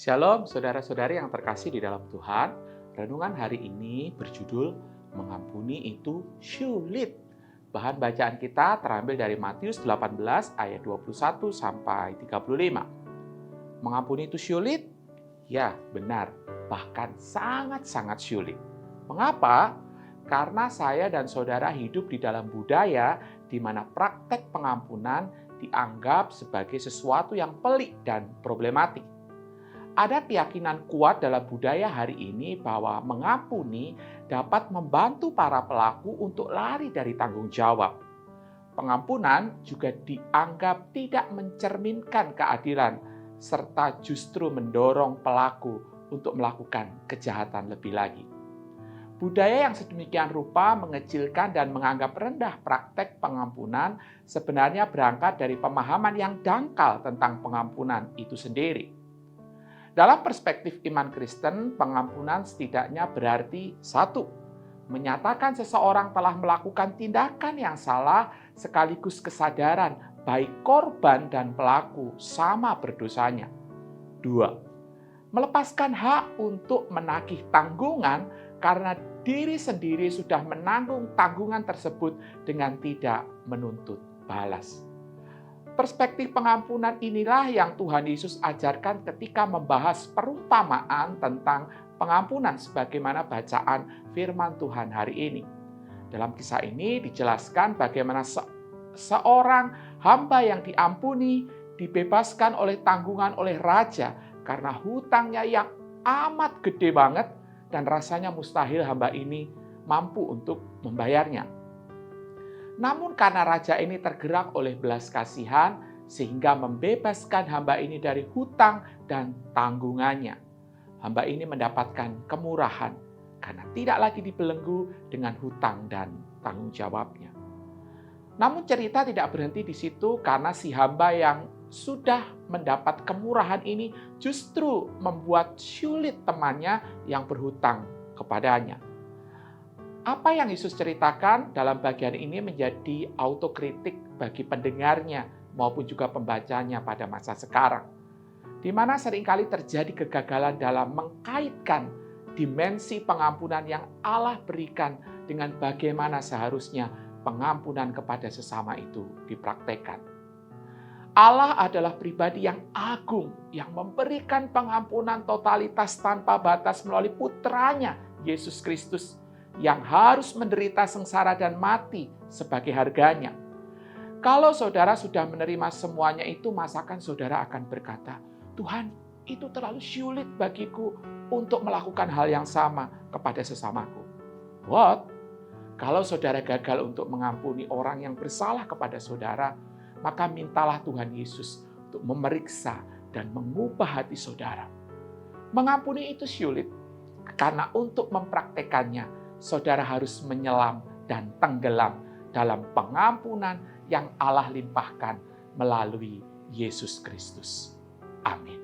Shalom saudara-saudari yang terkasih di dalam Tuhan. Renungan hari ini berjudul Mengampuni itu sulit. Bahan bacaan kita terambil dari Matius 18 ayat 21 sampai 35. Mengampuni itu sulit? Ya, benar. Bahkan sangat-sangat sulit. Mengapa? Karena saya dan saudara hidup di dalam budaya di mana praktek pengampunan dianggap sebagai sesuatu yang pelik dan problematik. Ada keyakinan kuat dalam budaya hari ini bahwa mengampuni dapat membantu para pelaku untuk lari dari tanggung jawab. Pengampunan juga dianggap tidak mencerminkan keadilan, serta justru mendorong pelaku untuk melakukan kejahatan lebih lagi. Budaya yang sedemikian rupa mengecilkan dan menganggap rendah praktek pengampunan sebenarnya berangkat dari pemahaman yang dangkal tentang pengampunan itu sendiri. Dalam perspektif iman Kristen, pengampunan setidaknya berarti satu, menyatakan seseorang telah melakukan tindakan yang salah sekaligus kesadaran baik korban dan pelaku sama berdosanya. Dua, melepaskan hak untuk menagih tanggungan karena diri sendiri sudah menanggung tanggungan tersebut dengan tidak menuntut balas. Perspektif pengampunan inilah yang Tuhan Yesus ajarkan ketika membahas perumpamaan tentang pengampunan sebagaimana bacaan firman Tuhan hari ini. Dalam kisah ini dijelaskan bagaimana seorang hamba yang diampuni dibebaskan oleh tanggungan oleh raja karena hutangnya yang amat gede banget dan rasanya mustahil hamba ini mampu untuk membayarnya. Namun karena raja ini tergerak oleh belas kasihan sehingga membebaskan hamba ini dari hutang dan tanggungannya. Hamba ini mendapatkan kemurahan karena tidak lagi dibelenggu dengan hutang dan tanggung jawabnya. Namun cerita tidak berhenti di situ karena si hamba yang sudah mendapat kemurahan ini justru membuat sulit temannya yang berhutang kepadanya. Apa yang Yesus ceritakan dalam bagian ini menjadi autokritik bagi pendengarnya maupun juga pembacanya pada masa sekarang, di mana seringkali terjadi kegagalan dalam mengkaitkan dimensi pengampunan yang Allah berikan dengan bagaimana seharusnya pengampunan kepada sesama itu dipraktekkan. Allah adalah pribadi yang agung, yang memberikan pengampunan totalitas tanpa batas melalui putranya, Yesus Kristus, yang harus menderita sengsara dan mati sebagai harganya. Kalau saudara sudah menerima semuanya itu, masakan saudara akan berkata, Tuhan, itu terlalu sulit bagiku untuk melakukan hal yang sama kepada sesamaku. What? Kalau saudara gagal untuk mengampuni orang yang bersalah kepada saudara, maka mintalah Tuhan Yesus untuk memeriksa dan mengubah hati saudara. Mengampuni itu sulit, karena untuk mempraktekannya, saudara harus menyelam dan tenggelam dalam pengampunan yang Allah limpahkan melalui Yesus Kristus. Amin.